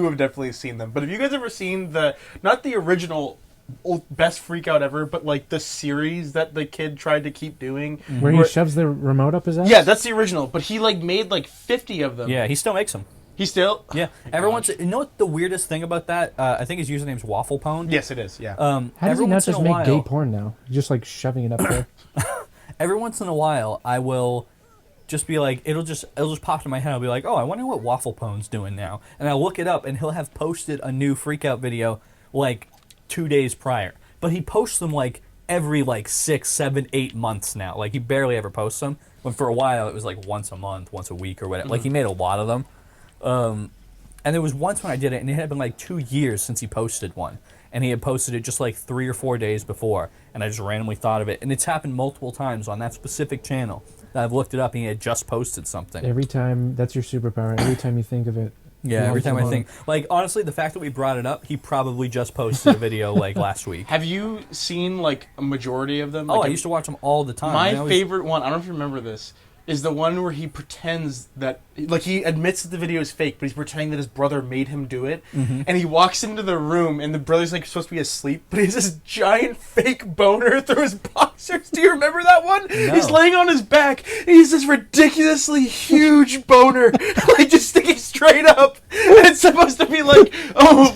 have definitely seen them. But have you guys ever seen not the original best freak out ever, but like the series that the kid tried to keep doing? Where he shoves the remote up his ass? Yeah, that's the original. But he like made like 50 of them. Yeah, he still makes them. He still? Yeah. You know what the weirdest thing about that? I think his username's Wafflepone. Yes, it is, yeah. How does he not just make gay porn now? Just like shoving it up there. Every once in a while, I will just be like, it'll just pop in my head. I'll be like, oh, I wonder what Wafflepone's doing now. And I'll look it up, and he'll have posted a new freakout video like 2 days prior. But he posts them like every like 6, 7, 8 months now. Like he barely ever posts them. When for a while it was like once a month, once a week or whatever. Mm-hmm. Like he made a lot of them. And there was once when I did it, and it had been like 2 years since he posted one. And he had posted it just like 3 or 4 days before, and I just randomly thought of it. And it's happened multiple times on that specific channel that I've looked it up, and he had just posted something. Every time, that's your superpower. Every time you think of it. Yeah, every time I think. Like, honestly, the fact that we brought it up, he probably just posted a video like last week. Have you seen like a majority of them? Oh, like, I used to watch them all the time. My favorite one, I don't know if you remember this, is the one where he pretends that, like, he admits that the video is fake, but he's pretending that his brother made him do it. Mm-hmm. And he walks into the room, and the brother's, like, supposed to be asleep, but he has this giant fake boner through his boxers. Do you remember that one? No. He's laying on his back, and he's this ridiculously huge boner, like, just sticking straight up. And it's supposed to be like, oh,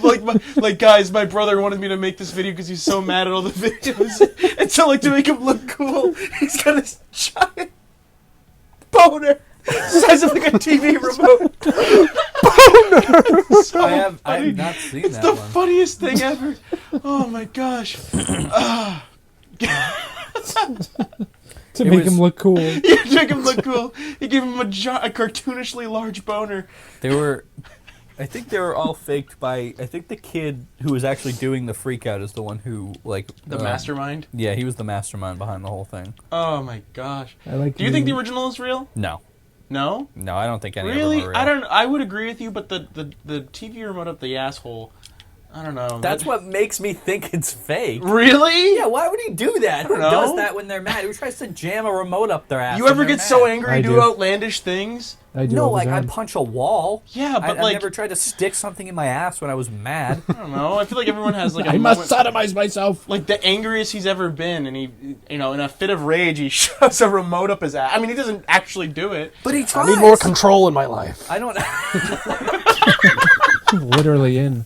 like, guys, my brother wanted me to make this video because he's so mad at all the videos. And so, like, to make him look cool, he's got this giant boner, size of like a TV remote. Boner. So I have not seen it's that the one. funniest thing ever. Oh my gosh. To make him look cool. Yeah, to make him look cool. He gave him a cartoonishly large boner. I think they were all faked by. I think the kid who was actually doing the freak out is the one who like the mastermind. Yeah, he was the mastermind behind the whole thing. Oh my gosh! Do you think the original is real? No. No? No, I don't think any really? of them are real. I would agree with you, but the TV remote up the asshole. I don't know. That's what makes me think it's fake. Really? Yeah, why would he do that? Who does that when they're mad? Who tries to jam a remote up their ass? You ever get so angry you do outlandish things? I do. No, like I punch a wall. Yeah, but I never tried to stick something in my ass when I was mad. I don't know. I feel like everyone has like a I must sodomize myself. Like the angriest he's ever been, and he, in a fit of rage, he shoves a remote up his ass. I mean, he doesn't actually do it, but he tries. I need more control in my life. I don't. Literally in.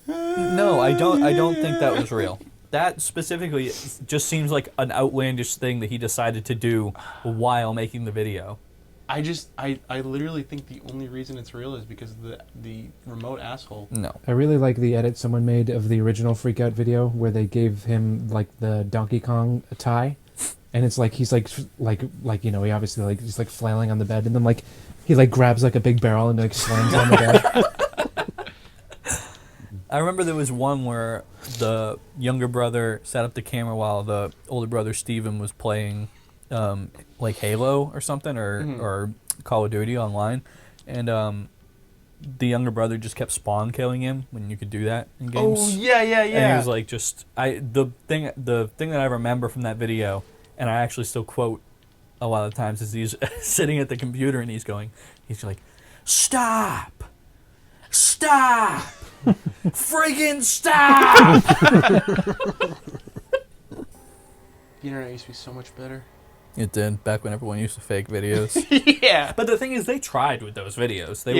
No, I don't think that was real. That specifically just seems like an outlandish thing that he decided to do while making the video. I literally think the only reason it's real is because of the remote asshole. No. I really like the edit someone made of the original Freakout video where they gave him like the Donkey Kong tie, and it's like he's like he obviously like he's like flailing on the bed, and then like he like grabs like a big barrel and like slams on the bed. I remember there was one where the younger brother set up the camera while the older brother Steven was playing like Halo or something or Call of Duty online, and the younger brother just kept spawn killing him when you could do that in games. Oh yeah. And he was like the thing that I remember from that video, and I actually still quote a lot of the times, is he's sitting at the computer and he's like, stop, friggin' stop. The internet used to be so much better. It did, back when everyone used to fake videos. Yeah. But the thing is, they tried with those videos. They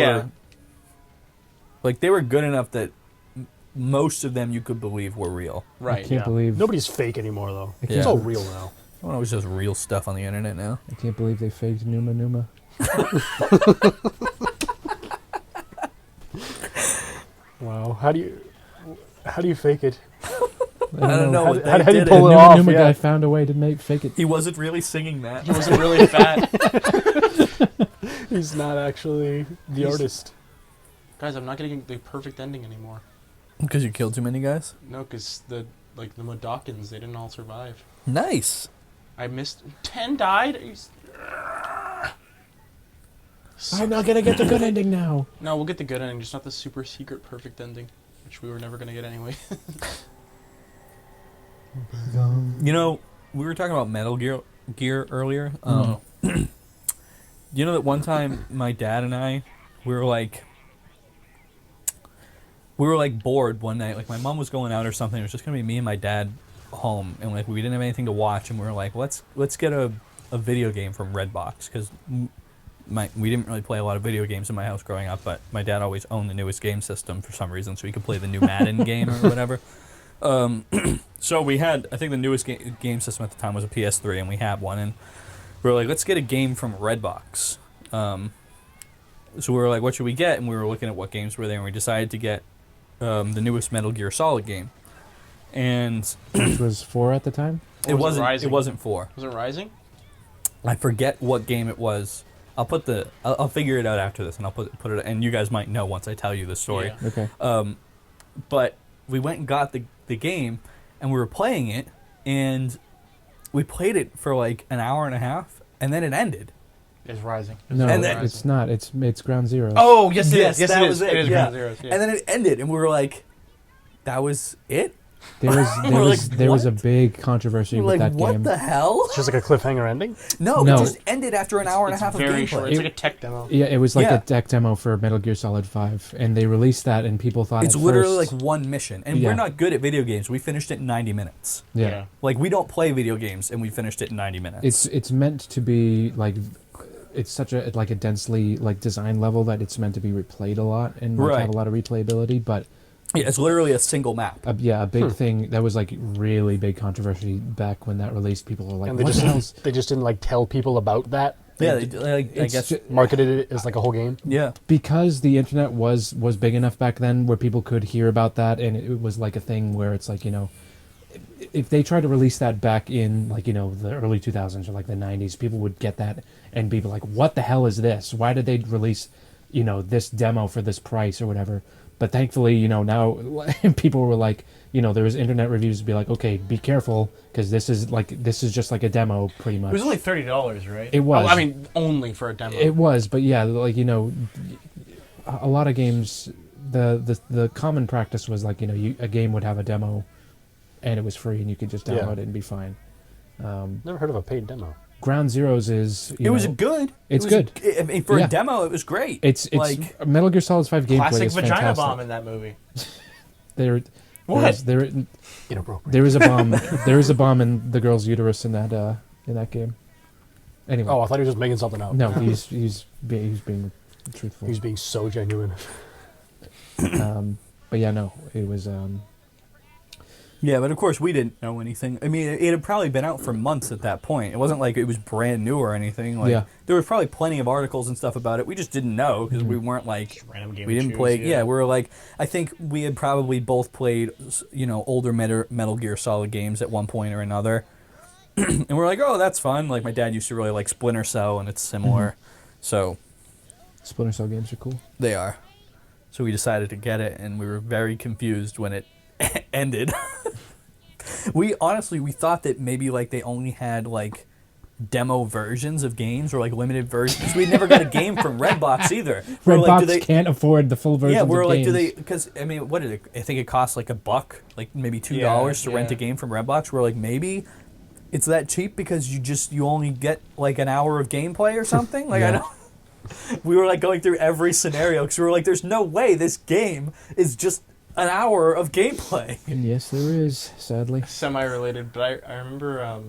were good enough that most of them you could believe were real. Right. I can't believe Nobody's fake anymore, though. I can't It's all real now. Well, it was just real stuff on the internet now. I can't believe they faked Numa Numa. Wow. How do you fake it? I don't know. How do you The pull it Numa off? Numa Yeah. guy found a way to fake it. He wasn't really singing that. He wasn't really fat. He's not actually the artist. Guys, I'm not getting the perfect ending anymore. Because you killed too many guys? No, because the Modokans, they didn't all survive. Nice. I missed 10 died. I'm not gonna get the good ending now. No, we'll get the good ending, just not the super secret perfect ending, which we were never gonna get anyway. You know, we were talking about Metal Gear earlier. You know that one time my dad and I, we were like, we were like bored one night. Like my mom was going out or something. It was just gonna be me and my dad home, and like we didn't have anything to watch, and we were like, let's get a video game from Redbox, because we didn't really play a lot of video games in my house growing up, but my dad always owned the newest game system for some reason, so he could play the new Madden game or whatever. So we had, I think the newest game system at the time was a PS3, and we had one, and we were like, let's get a game from Redbox. So we were like, what should we get? And we were looking at what games were there, and we decided to get the newest Metal Gear Solid game. And Which was 4 at the time? it wasn't 4. Was it Rising? I forget what game it was. I'll figure it out after this, and I'll put it, and you guys might know once I tell you the story. Yeah. Okay. But we went and got the game, and we were playing it, and we played it for like an hour and a half, and then it ended. It's Rising. No, And then- it's not. It's Ground Zero. Oh, yes, it Yes, is. Yes, that it was is. it, It is yeah. Ground Zeroes. Yeah. And then it ended, and we were like, that was it? There We're was a what? big controversy We're with like, that what game. the hell? It's just like a cliffhanger ending. No, No. it just ended after an hour and a half of very gameplay. short. It's like a tech demo. Yeah, it was like Yeah. a deck demo for Metal Gear Solid 5, and they released that, and people thought It's at literally first, like one mission, and Yeah. we're not good at video games. We finished it in 90 minutes. yeah. Like, we don't play video games, and we finished it in 90 minutes. It's meant to be like, it's such a like a densely like design level that it's meant to be replayed a lot and like, Right. have a lot of replayability. But Yeah, it's literally a single map. a big thing that was like really big controversy back when that released. People were like, And "What the hell's?" they just didn't like tell people about that. Yeah, They I It's guess. marketed it as like a whole game. Yeah. because the internet was big enough back then where people could hear about that, and it was like a thing where it's like, if they tried to release that back in like the early 2000s or like the 90s, people would get that and be like, what the hell is this? Why did they release this demo for this price or whatever? But thankfully, now people were like, there was internet reviews to be like, okay, be careful, because this is just like a demo pretty much. It was only $30, right? It was. Oh, I mean, only for a demo. It was, but yeah, like a lot of games, the common practice was like a game would have a demo, and it was free, and you could just download it and be fine. Never heard of a paid demo. Ground Zeroes is It was good. It's It was- good. I mean, for Yeah. a demo, it was great. It's like, Metal Gear Solid 5 gameplay Classic is vagina fantastic. bomb in that movie. There What? Inappropriate. there is a bomb. There is a bomb in the girl's uterus in that game. Anyway, Oh, I thought he was just making something up. no, he's being truthful. He's being so genuine. But yeah, no, it was. yeah, but of course we didn't know anything. I mean, it had probably been out for months at that point. It wasn't like it was brand new or anything. Like, Yeah. there was probably plenty of articles and stuff about it. We just didn't know because we weren't like, Just random game we to didn't choose, play. Yeah, we were like, I think we had probably both played, older Metal Gear Solid games at one point or another. And we're like, oh, that's fun. Like, my dad used to really like Splinter Cell, and it's similar. So Splinter Cell games are cool. they are. So we decided to get it, and we were very confused when it ended. We thought that maybe like they only had like demo versions of games or like limited versions. We'd never got a game from Redbox either. We were Redbox like, do they, can't afford the full version. yeah, we're of like, games. do they? Because I mean, what did it? I think it cost like $1, like maybe $2 to Yeah, rent a yeah. game from Redbox. We're like, maybe it's that cheap because you only get like an hour of gameplay or something. Like I Yeah. don't. We were like going through every scenario because we were like, there's no way this game is just an hour of gameplay. And yes, there is. Sadly, Semi-related, but I remember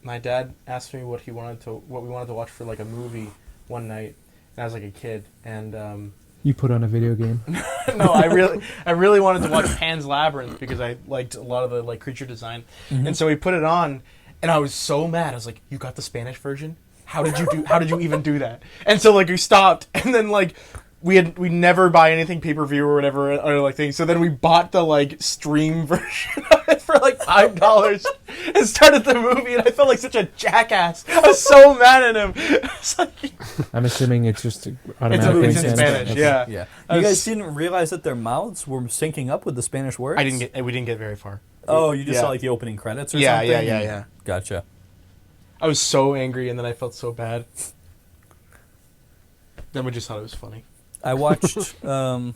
my dad asked me what we wanted to watch for like a movie one night, and I was like a kid, and you put on a video game. no, I really wanted to watch Pan's Labyrinth because I liked a lot of the like creature design, and so we put it on, and I was so mad. I was like, "You got the Spanish version? How did you even do that?" And so like we stopped, and then like we never buy anything pay-per-view or whatever or like thing. So then we bought the like stream version of it for like $5 and started the movie, and I felt like such a jackass. I was so mad at him. It's like, I'm assuming it's just automatically it's in Spanish, Okay. yeah. Yeah. I You was- guys didn't realize that their mouths were syncing up with the Spanish words? we didn't get very far. Oh, you just Yeah. saw like the opening credits or Yeah, something? yeah. Gotcha. I was so angry, and then I felt so bad. Then we just thought it was funny. I watched The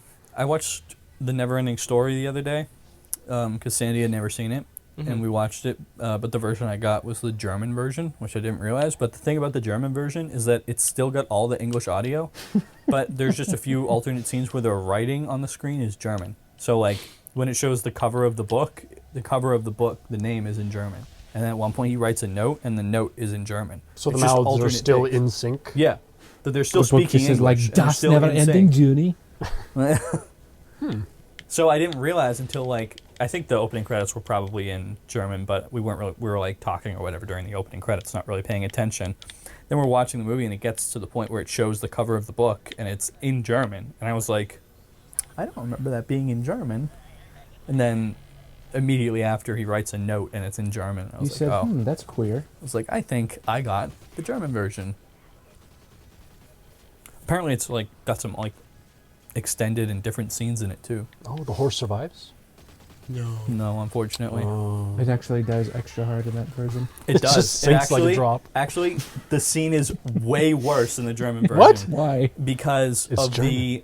Neverending Story the other day because Sandy had never seen it, and we watched it. But the version I got was the German version, which I didn't realize. But the thing about the German version is that it's still got all the English audio, but there's just a few alternate scenes where the writing on the screen is German. So like when it shows the cover of the book, the name is in German. And then at one point he writes a note, and the note is in German. So the It's just mouths are alternate still takes. in sync. Yeah, that they're still The book speaking just says English. like and they're Das still never in ending sync. journey. So I didn't realize until like I think the opening credits were probably in German, but we were like talking or whatever during the opening credits, not really paying attention. Then we're watching the movie and it gets to the point where it shows the cover of the book and it's in German, and I was like, I don't remember that being in German. And then immediately after he writes a note and it's in German, I You was like, said, oh. that's queer. I was like, I think I got the German version. Apparently it's like got some like extended and different scenes in it too. Oh, the horse survives? No, unfortunately. Oh. It actually dies extra hard in that version. It It does. just sinks like a drop. Actually, the scene is way worse in the German version. What? Why? Because It's of the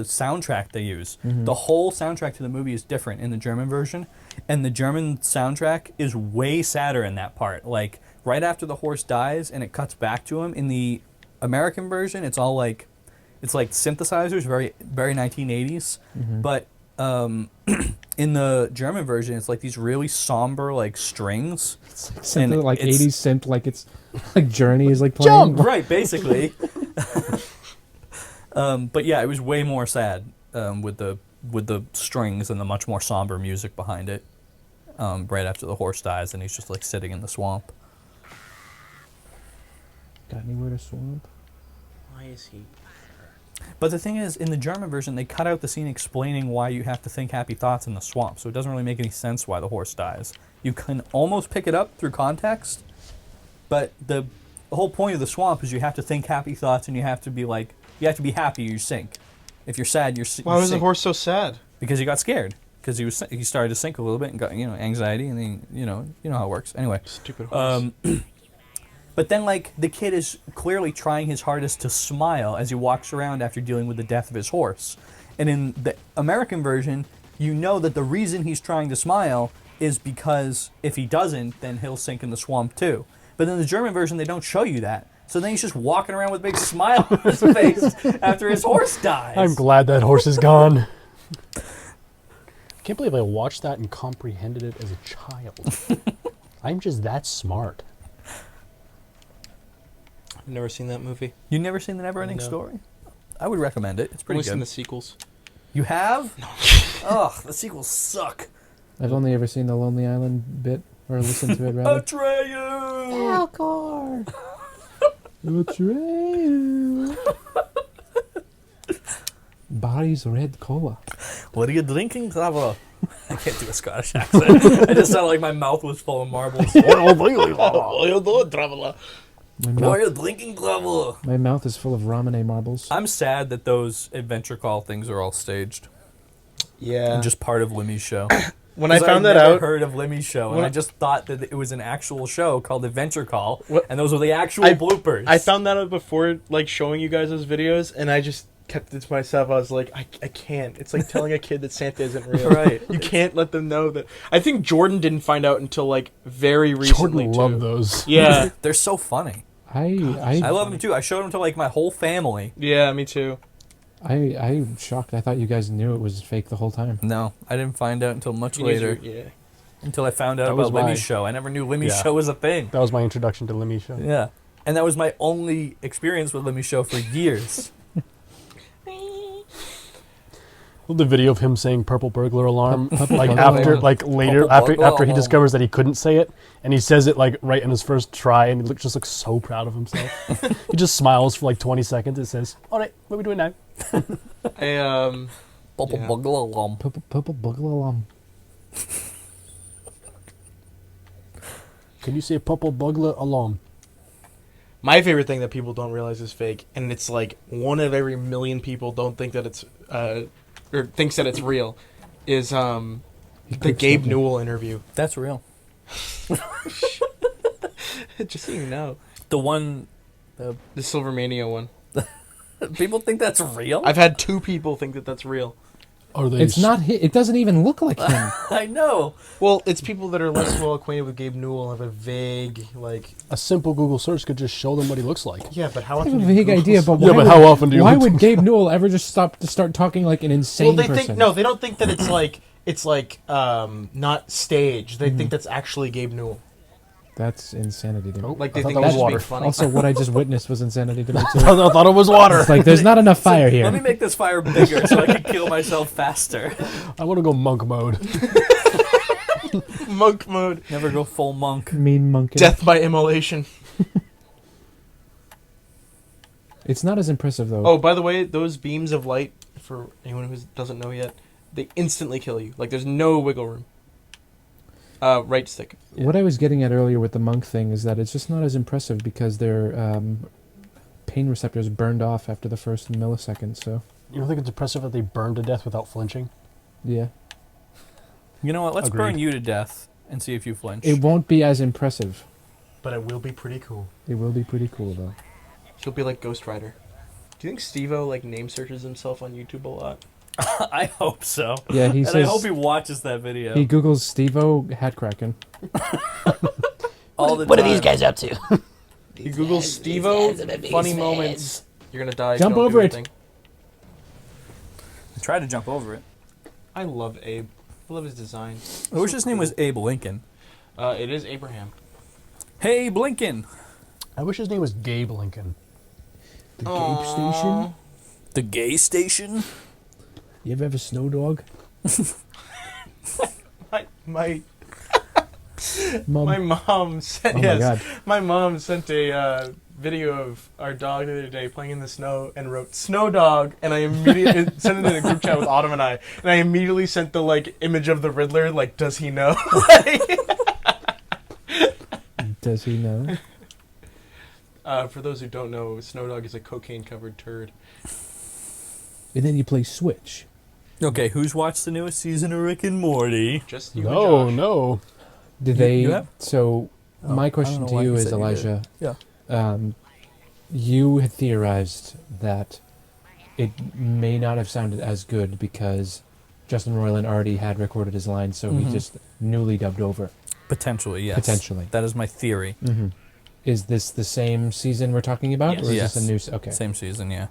soundtrack they use. Mhm. The whole soundtrack to the movie is different in the German version, and the German soundtrack is way sadder in that part. Like right after the horse dies and it cuts back to him. In the American version, it's all like synthesizers, very very 1980s. Mhm. But in the German version, it's like these really somber like strings. It's like something like it's- 80s synth, like it's like Journey is like playing. Right, basically. But yeah, it was way more sad with the strings and the much more somber music behind it. Right after the horse dies and he's just like sitting in the swamp. Got anywhere to swamp? Why is he? But the thing is, in the German version, they cut out the scene explaining why you have to think happy thoughts in the swamp, so it doesn't really make any sense why the horse dies. You can almost pick it up through context, but the whole point of the swamp is you have to think happy thoughts and you have to be happy or you sink. If you're sad, you Why was the sink. horse so sad? Because he got scared. Because he started to sink a little bit and got anxiety, and then you know how it works. Anyway, Stupid horse. but then like the kid is clearly trying his hardest to smile as he walks around after dealing with the death of his horse, and in the American version, you know that the reason he's trying to smile is because if he doesn't, then he'll sink in the swamp too. But in the German version, they don't show you that. So then he's just walking around with a big smile on his face after his horse dies. I'm glad that horse is gone. I can't believe I watched that and comprehended it as a child. I'm just that smart. I've never seen that movie. You never seen the Neverending No. Story? I would recommend it. It's pretty Only seen good. the sequels. You have? No. Ugh, the sequels suck. I've only ever seen the Lonely Island bit, or listened to it rather. Atreyu! Alcor! Atreyu! Barry's Red Cola. What are you drinking, traveler? I can't do a Scottish accent. I just sound like my mouth was full of marbles. What are you doing, traveler? My What are mouth, you drinking, traveler? my mouth is full of ramune marbles. I'm sad that those adventure call things are all staged. Yeah. And just part of Limmy's show. When I 'Cause found I'd that never out, heard of Limmy's show, and When I I- just thought that it was an actual show called Adventure Call, What- and those were the actual I- bloopers. I found that out before, like, showing you guys those videos, and I just kept it to myself. I was like, I can't. It's like telling a kid that Santa isn't real. Right. You can't let them know that. I think Jordan didn't find out until, like, very recently, Jordan too. loved those. Yeah. They're so funny. I I love them too. I showed them to like my whole family. Yeah, me too. I'm shocked. I thought you guys knew it was fake the whole time. No, I didn't find out until much You need later. your- yeah. Until I found out That was about Limmy's my- show. I never knew Limmy's Yeah. show was a thing. That was my introduction to Lemmy Show. Yeah. And that was my only experience with Limmy's show for years. The video of him saying "purple burglar alarm," Purple like burglar after, alarm. like later, Purple after burglar after he alarm. discovers that he couldn't say it, and he says it like right in his first try, and he just looks so proud of himself. He just smiles for like 20 seconds. It says, "All right, what are we doing now?" Bubble Yeah. buggle alarm. Purple burglar alarm. Can you say "purple burglar alarm"? My favorite thing that people don't realize is fake, and it's like one of every million people don't think that it's or thinks that it's real, is the creeps Gabe up. Newell interview. That's real. Just so you know, The one. the Silvermania one. People think that's real? I've had 2 people think that that's real, Are they? It's not. It doesn't even look like him. I know. Well, it's people that are less well acquainted with Gabe Newell have a vague, like... A simple Google search could just show them what he looks like. Yeah, but how I have often a do you vague Google idea, but something? why but would, how often do you Why look would Gabe Newell ever just start talking like an insane Well, they person? think... No, they don't think that it's like... It's like, not staged. They think that's actually Gabe Newell. That's insanity to me. Oh, Like, I they thought think that was that's water. being funny. Also, what I just witnessed was insanity to me too. I thought it was water. It's like there's not enough fire here. Let me make this fire bigger so I can kill myself faster. I want to go monk mode. Monk mode. Never go full monk. Mean monkey. Death by immolation. It's not as impressive though. Oh, by the way, those beams of light, for anyone who doesn't know yet, they instantly kill you. Like, there's no wiggle room. Right stick. What I was getting at earlier with the monk thing is that it's just not as impressive because their pain receptors burned off after the first millisecond. So You don't think it's impressive that they burned to death without flinching? yeah, You know what? Let's Agreed. burn you to death and see if you flinch. it won't be as impressive. But it will be pretty cool. It will be pretty cool though. He'll be like Ghost Rider. Do you think Steve-O, like, name searches himself on YouTube a lot? I hope so. Yeah, he And says I hope he watches that video. he Googles Steve-O hat Kraken. all the What are time. these guys up to? You Google Steve-O, funny moments. You're gonna die. if Jump you don't do over it. anything. Try to jump over it. I love Abe. I love his design. I wish his name was Abe Lincoln. It is Abraham. Hey, Blinken. I wish his name was Gabe Lincoln. The Gabe Station. The gay station? You ever have a snow dog? My Mom. my mom sent Oh my yes. God. My mom sent a video of our dog the other day playing in the snow and wrote "snow dog," and I immediately sent it in a group chat with Autumn and I immediately sent the like image of the Riddler. Like, does he know? Does he know? For those who don't know, Snow Dog is a cocaine-covered turd. And then you play Switch. Okay, who's watched the newest season of Rick and Morty? Just you No, and Josh. no. Did You- they? you have? So Oh, my I question don't to know why you you is, said you did. Elijah. Yeah. You had theorized that it may not have sounded as good because Justin Roiland already had recorded his lines, so he Mhm. just newly dubbed over. Potentially, yes. Potentially. That is my theory. Mm-hmm. Is this the same season we're talking about, Yes. or is Yes. this a new? Okay. Same season, yeah.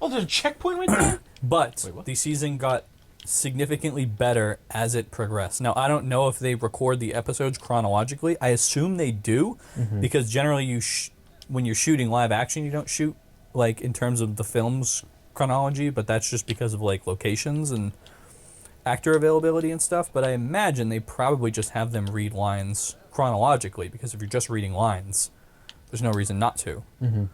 Oh, there's a checkpoint right there. But Wait, what? the season got significantly better as it progressed. Now, I don't know if they record the episodes chronologically. I assume they do, Mhm. because generally when you're shooting live action, you don't shoot like in terms of the film's chronology, but that's just because of like locations and actor availability and stuff. But I imagine they probably just have them read lines chronologically, because if you're just reading lines, there's no reason not to. Mhm.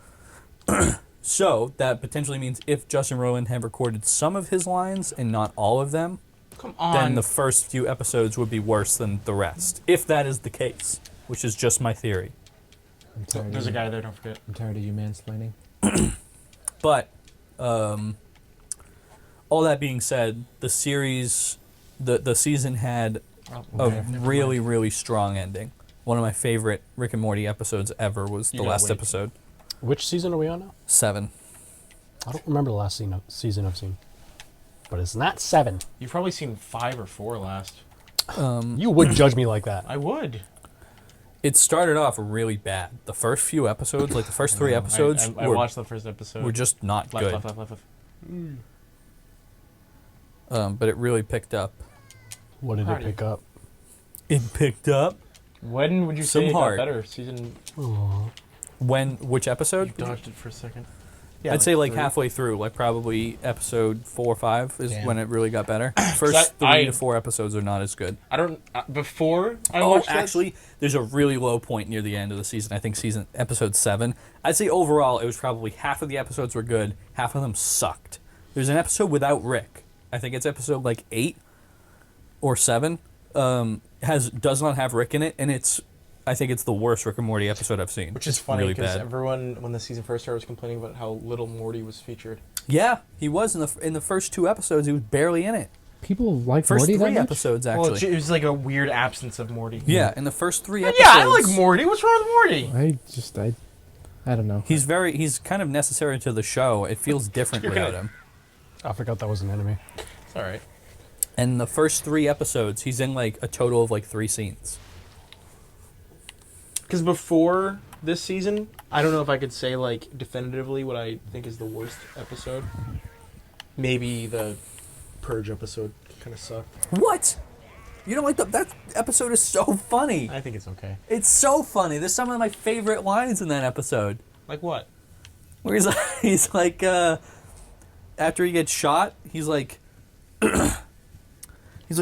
So that potentially means if Justin Roiland had recorded some of his lines and not all of them, Come on. then the first few episodes would be worse than the rest. If that is the case, which is just my theory. I'm tired There's a of guy there. Don't forget. I'm tired of you mansplaining. But all that being said, the series, the season had a Okay. really, really strong ending. One of my favorite Rick and Morty episodes ever was the gotta last wait. episode, Which season are we on now? 7. I don't remember the last season I've seen. But it's not 7. You've probably seen 5 or 4 last. You would judge me like that. I would. It started off really bad. The first few episodes, like the first 3 episodes, I watched the first episode. were just not left, good. left. But it really picked up. What did it Party. pick up? It picked up When would you Some say it heart. got better? Season. which episode? You dodged it for a second. I'd say like 3. halfway through, like probably episode 4 or 5 is Damn. when it really got better. First I- 3 to 4 episodes are not as good. I don't. Before I Oh, watched it- actually, there's a really low point near the end of the season. I think episode 7. I'd say overall, it was probably half of the episodes were good, half of them sucked. There's an episode without Rick. I think it's episode like 8 or 7. Does not have Rick in it, and I think it's the worst Rick and Morty episode I've seen. Which is It's funny really because bad. everyone, when the season first started, was complaining about how little Morty was featured. Yeah, he was in the first 2 episodes. He was barely in it. People like First Morty 3 that much? episodes Well, actually. it was like a weird absence of Morty. Yeah, in the first 3 Yeah, episodes. I like Morty. What's wrong with Morty? I don't know. He's kind of necessary to the show. It feels different You're without gonna- him. I forgot that was an enemy. It's all right. And the first 3 episodes, he's in like a total of like 3 scenes. Because before this season, I don't know if I could say like definitively what I think is the worst episode. Maybe the Purge episode kind of sucked. What? You don't like that episode is so funny. I think it's okay. It's so funny. There's some of my favorite lines in that episode. Like what? Where he's like, after he gets shot, he's like,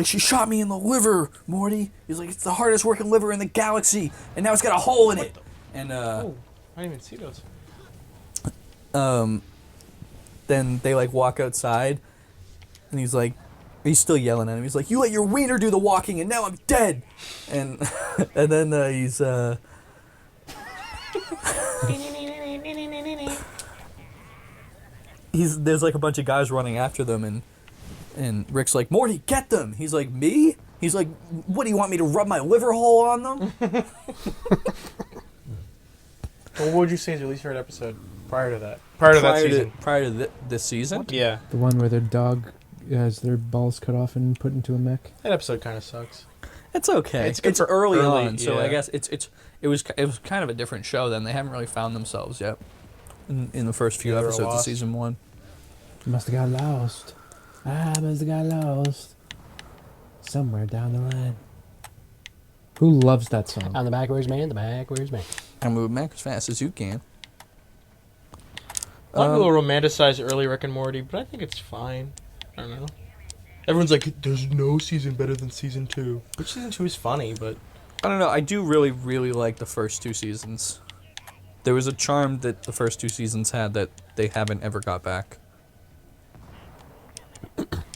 she shot me in the liver, Morty. He's like, it's the hardest working liver in the galaxy, and now it's got a hole in it. And oh, I didn't even see those. Then they like walk outside, and he's like, he's still yelling at him. He's like, you let your wiener do the walking, and now I'm dead. And and then he's there's like a bunch of guys running after them, and Rick's like, Morty, get them. He's like, me? He's like, what do you want me to rub my liver hole on them? Well, what would you say is your least favorite episode prior to that? Prior to that season? Prior to this season? Yeah. The one where their dog has their balls cut off and put into a mech. That episode kind of sucks. It's okay. It's good It's for early early, on, so yeah. I guess it was kind of a different show then. They haven't really found themselves yet in the first few Yeah, they were episodes of lost. season 1. Must have got lost. I must have got lost. Somewhere down the line. Who loves that song? On the backwards man, the backwards man. I move back as fast as you can. A lot of people romanticize early Rick and Morty, but I think it's fine. I don't know. Everyone's like, there's no season better than season 2. Which season 2 is funny, but... I don't know. I do really, really like the first 2 seasons. There was a charm that the first 2 seasons had that they haven't ever got back.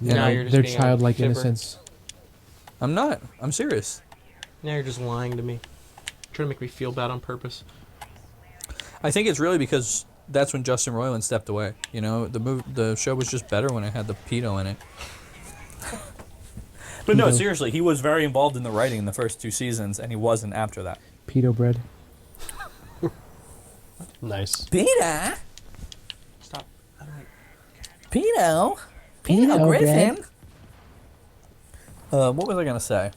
Yeah, Now like you're just their being a childlike fibber. innocence. I'm not. I'm serious. Now you're just lying to me. Trying to make me feel bad on purpose. I think it's really because that's when Justin Roiland stepped away. You know, the show was just better when it had the pedo in it. But no, Pedo. seriously, he was very involved in the writing in the first 2 seasons, and he wasn't after that. Pedo bread. Nice. Peter? Stop. I don't like... Pedo? Pedo Griffin? What was I going to say?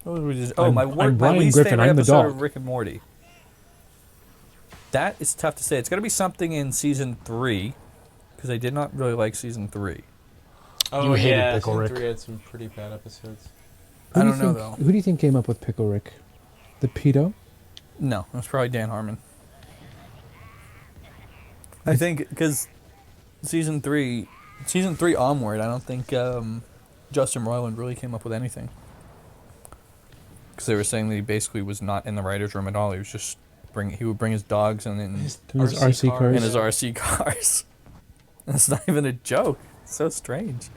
What was we just, I'm my Brian least Griffin, favorite I'm the episode dog. of Rick and Morty. That is tough to say. It's going to be something in season 3, because I did not really like season 3. Oh, You hated yeah, Pickle season Rick. 3 had some pretty bad episodes. I Who do don't you know, think- though. Who do you think came up with Pickle Rick? The pedo? No, it was probably Dan Harmon. I think because season 3 onward, I don't think Justin Roiland really came up with anything. Because they were saying that he basically was not in the writer's room at all. He was just he would bring his dogs and then His RC cars. and his RC cars. That's not even a joke. It's so strange.